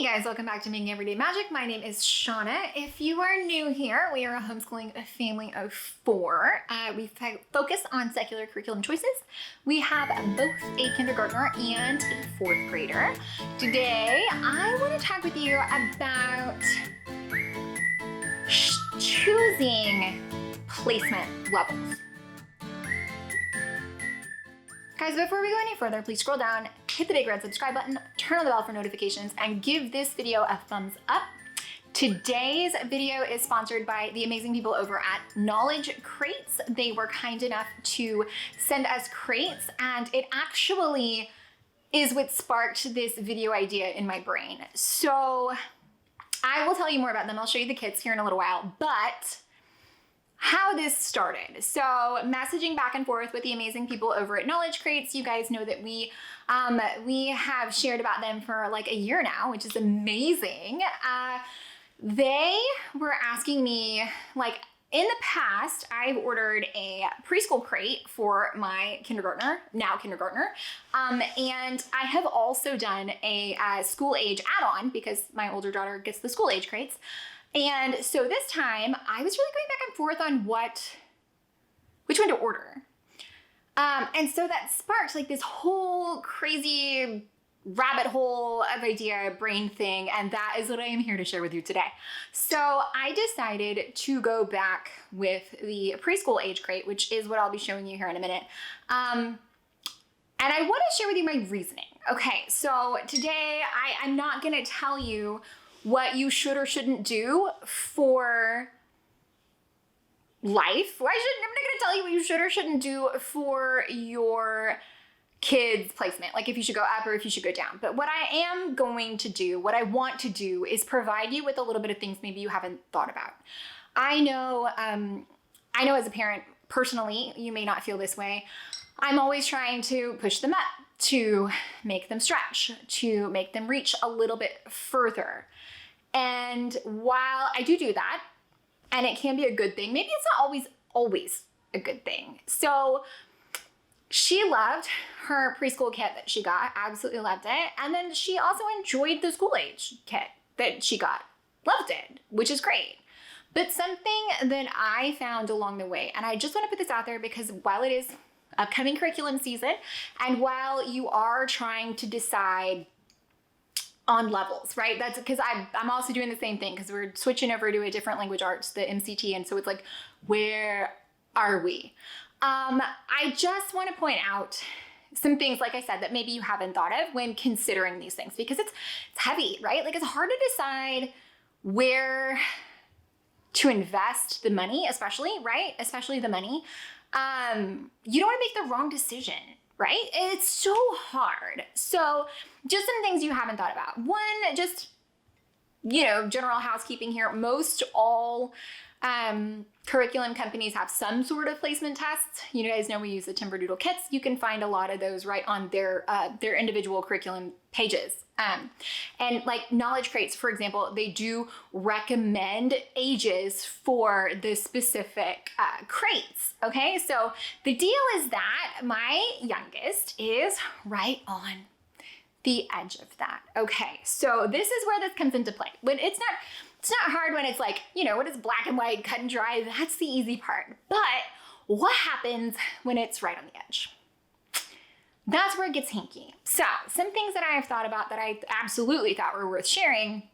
Hey guys, welcome back to Making Everyday Magic. My name is Shanna. If you are new here, we are a homeschooling family of four. We focus on secular curriculum choices. We have both a kindergartner and a fourth grader. Today, I want to talk with you about choosing placement levels. Guys, before we go any further, please scroll down, hit the big red subscribe button, turn on the bell for notifications, and give this video a thumbs up. Today's video is sponsored by the amazing people over at Knowledge Crates. They were kind enough to send us crates, and it actually is what sparked this video idea in my brain. So I will tell you more about them. I'll show you the kits here in a little while, but how this started. So messaging back and forth with the amazing people over at Knowledge Crates. You guys know that we have shared about them for like a year now, which is amazing. They were asking me, like, in the past, I've ordered a preschool crate for my kindergartner, and I have also done a school age add-on because my older daughter gets the school age crates. And so this time I was really going back and forth on which one to order. And so that sparked like this whole crazy rabbit hole of idea brain thing. And that is what I am here to share with you today. So I decided to go back with the preschool age crate, which is what I'll be showing you here in a minute. And I want to share with you my reasoning. Okay, so today I'm not going to tell you what you should or shouldn't do for life. I'm not gonna tell you what you should or shouldn't do for your kids' placement, like if you should go up or if you should go down. But what I am going to do, what I want to do, is provide you with a little bit of things maybe you haven't thought about. I know as a parent, personally, you may not feel this way. I'm always trying to push them up, to make them stretch, to make them reach a little bit further. And while I do that, and it can be a good thing, maybe it's not always a good thing. So she loved her preschool kit that she got, absolutely loved it. And then she also enjoyed the school age kit that she got, loved it, which is great. But something that I found along the way, and I just want to put this out there because while it is upcoming curriculum season, and while you are trying to decide on levels, right? That's because I'm also doing the same thing because we're switching over to a different language arts, the MCT. And so it's like, where are we? I just want to point out some things, like I said, that maybe you haven't thought of when considering these things, because it's heavy, right? Like it's hard to decide where to invest the money, especially, right? Especially the money. You don't want to make the wrong decision, right? It's so hard. So just some things you haven't thought about. One, just, general housekeeping here. Most all curriculum companies have some sort of placement tests. You guys know we use the Timberdoodle kits. You can find a lot of those right on their individual curriculum pages. And like Knowledge Crates, for example, they do recommend ages for the specific crates. Okay, so the deal is that my youngest is right on the edge of that. Okay, so this is where this comes into play. When it's not hard when it's like, when it's black and white, cut and dry, that's the easy part. But what happens when it's right on the edge? That's where it gets hinky. So some things that I have thought about that I absolutely thought were worth sharing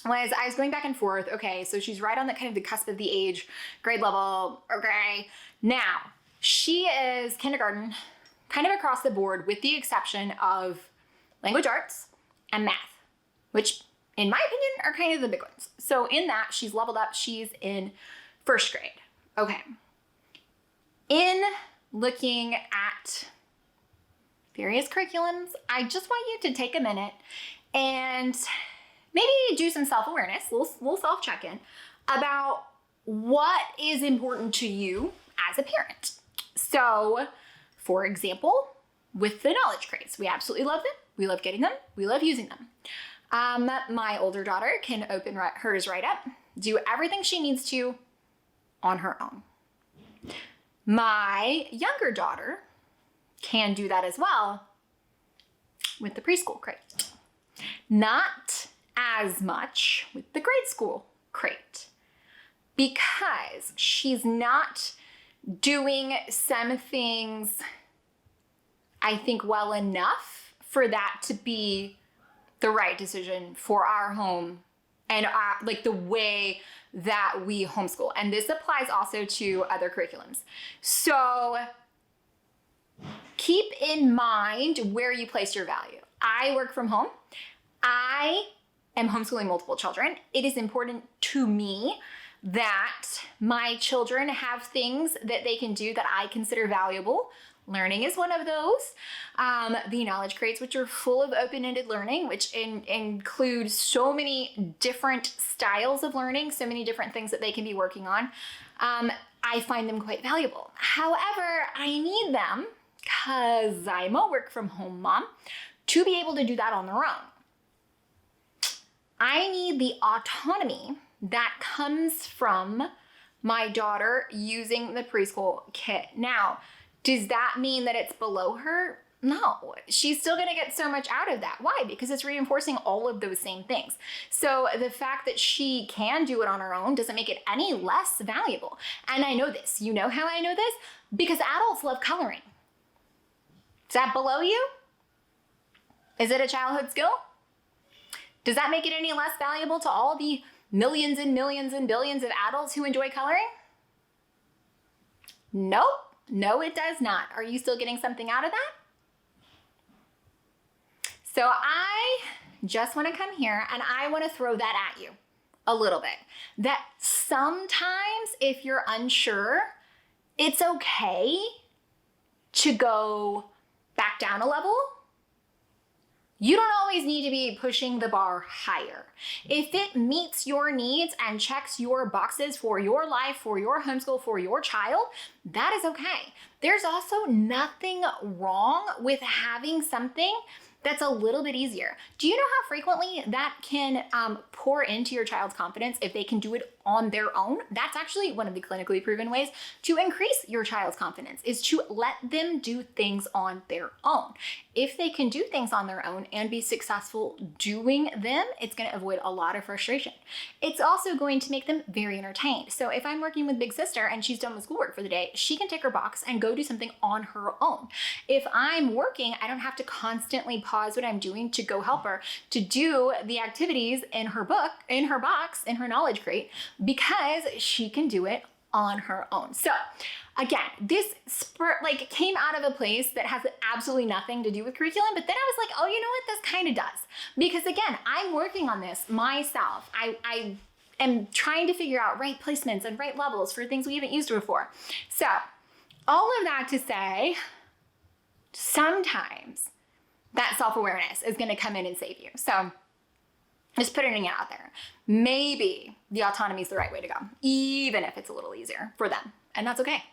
was I was going back and forth. Okay, so she's right on the kind of the cusp of the age, grade level. Okay, now she is kindergarten, kind of across the board with the exception of language arts and math, which in my opinion are kind of the big ones. So in that, she's leveled up. She's in first grade. Okay. In looking at various curriculums, I just want you to take a minute and maybe do some self-awareness, little self-check-in about what is important to you as a parent. So, for example, with the Knowledge Crates, we absolutely love them. We love getting them. We love using them. My older daughter can open hers right up, do everything she needs to on her own. My younger daughter can do that as well with the preschool crate. Not as much with the grade school crate because she's not doing some things, I think, well enough for that to be the right decision for our home and like the way that we homeschool. And this applies also to other curriculums. So keep in mind where you place your value. I work from home. I am homeschooling multiple children. It is important to me that my children have things that they can do that I consider valuable. Learning is one of those. The knowledge crates, which are full of open-ended learning, which include so many different styles of learning, so many different things that they can be working on. I find them quite valuable. However, I need them, because I'm a work from home mom, to be able to do that on their own. I need the autonomy that comes from my daughter using the preschool kit. Now, does that mean that it's below her? No, she's still gonna get so much out of that. Why? Because it's reinforcing all of those same things. So the fact that she can do it on her own doesn't make it any less valuable. And I know this. You know how I know this? Because adults love coloring. Is that below you? Is it a childhood skill? Does that make it any less valuable to all the millions and millions and billions of adults who enjoy coloring? Nope. No, it does not. Are you still getting something out of that? So I just want to come here and I want to throw that at you a little bit. That sometimes if you're unsure, it's okay to go back down a level. You don't always need to be pushing the bar higher. If it meets your needs and checks your boxes for your life, for your homeschool, for your child, that is okay. There's also nothing wrong with having something that's a little bit easier. Do you know how frequently that can pour into your child's confidence if they can do it on their own? That's actually one of the clinically proven ways to increase your child's confidence, is to let them do things on their own. If they can do things on their own and be successful doing them, it's going to avoid a lot of frustration. It's also going to make them very entertained. So if I'm working with big sister and she's done with schoolwork for the day, she can take her box and go do something on her own. If I'm working, I don't have to constantly pause what I'm doing to go help her to do the activities in her book, in her box, in her knowledge crate, because she can do it on her own. So again, this came out of a place that has absolutely nothing to do with curriculum, but then I was like, oh, you know what? This kind of does. Because again, I'm working on this myself. I am trying to figure out right placements and right levels for things we haven't used before. So all of that to say, sometimes that self-awareness is going to come in and save you. So just putting it out there. Maybe the autonomy is the right way to go, even if it's a little easier for them. And that's okay.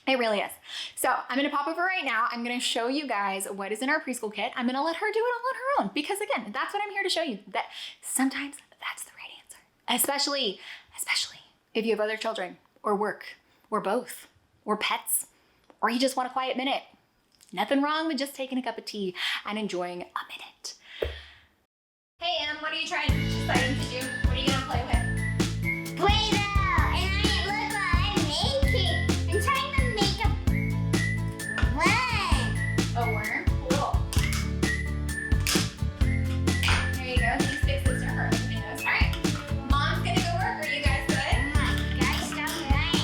It really is. So I'm going to pop over right now. I'm going to show you guys what is in our preschool kit. I'm going to let her do it all on her own because, again, that's what I'm here to show you, that sometimes that's the right answer, especially if you have other children or work or both or pets or you just want a quiet minute. Nothing wrong with just taking a cup of tea and enjoying a minute. Hey, Em, what are you deciding to do? What are you gonna play with? Play-Doh! And look what I'm making! I'm trying to make a worm. A worm? Cool. There you go. These fix this to her potatoes. All right. Mom's gonna go work. Are you guys good? Guys, stop right.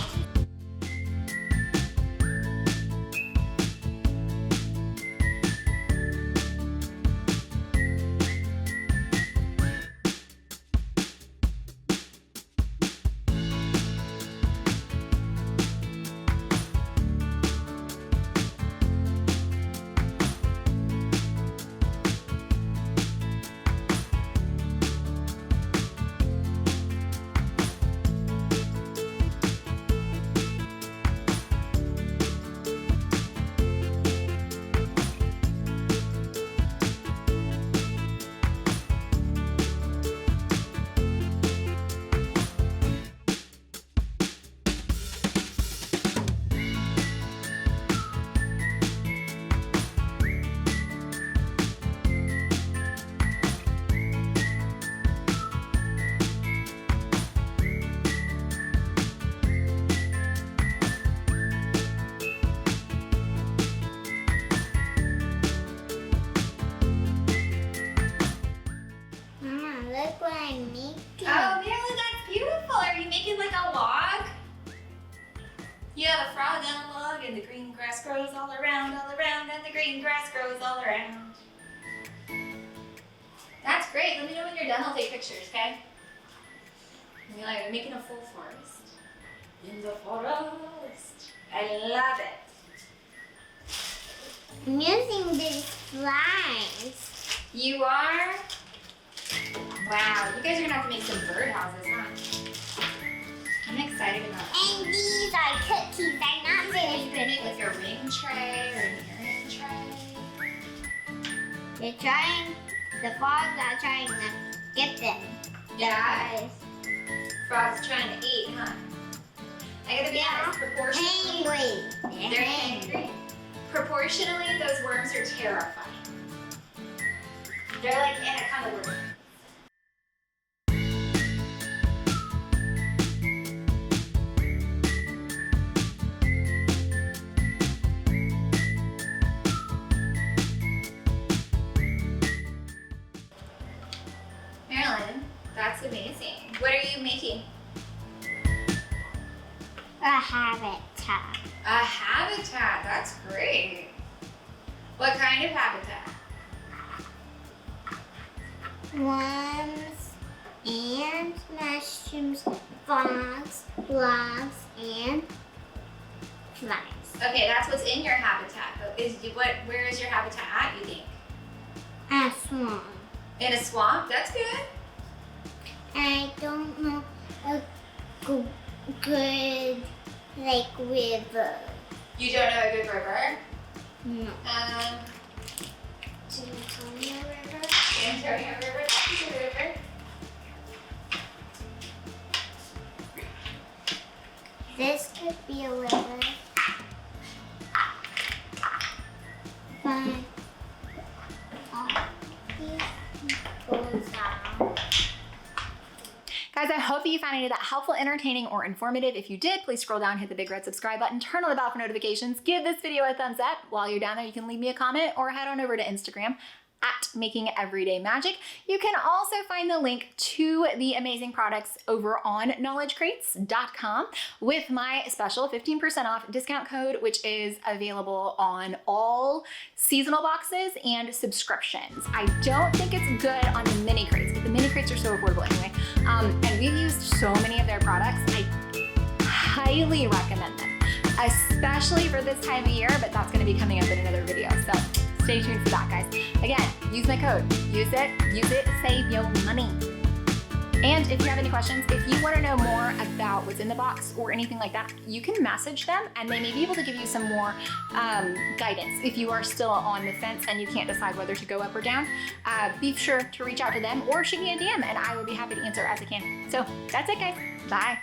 look what I'm making. Oh, Marilyn, that's beautiful. Are you making like a log? You have a frog on a log and the green grass grows all around, and the green grass grows all around. That's great. Let me know when you're done. I'll take pictures, okay? You're like, I'm making a full forest. In the forest. I love it. I'm using these flies. You are? Wow, you guys are gonna have to make some birdhouses, huh? I'm excited about it. And these are cookies. I'm not Are you finished doing it with your ring tray or your earring tray? They're trying, the frogs are trying to get them. Yeah. Guys. Frogs trying to eat, huh? I gotta be honest, proportionally. Hungry. They're hangry. Proportionally, those worms are terrifying. They're like anaconda worms. Marilyn, that's amazing. What are you making? A habitat. A habitat. That's great. What kind of habitat? Worms and mushrooms, frogs, frogs, and flies. Okay, that's what's in your habitat. But where is your habitat at, you think? A swamp. In a swamp? That's good. I don't know a good like river. You don't know a good river? No. Antonio River? Antonio River? That's a good river. This could be a river. But goes out. Guys, I hope that you found any of that helpful, entertaining, or informative. If you did, please scroll down, hit the big red subscribe button, turn on the bell for notifications, give this video a thumbs up. While you're down there, you can leave me a comment or head on over to Instagram at Making Everyday Magic. You can also find the link to the amazing products over on knowledgecrates.com with my special 15% off discount code, which is available on all seasonal boxes and subscriptions. I don't think it's good on the mini crates, but the mini crates are so affordable anyway. And we've used so many of their products. I highly recommend them, especially for this time of year, but that's going to be coming up in another video. So stay tuned for that, guys. Again, use my code. Use it, save your money. And if you have any questions, if you want to know more about what's in the box or anything like that, you can message them and they may be able to give you some more guidance. If you are still on the fence and you can't decide whether to go up or down, be sure to reach out to them or shoot me a DM and I will be happy to answer as I can. So that's it, guys. Bye.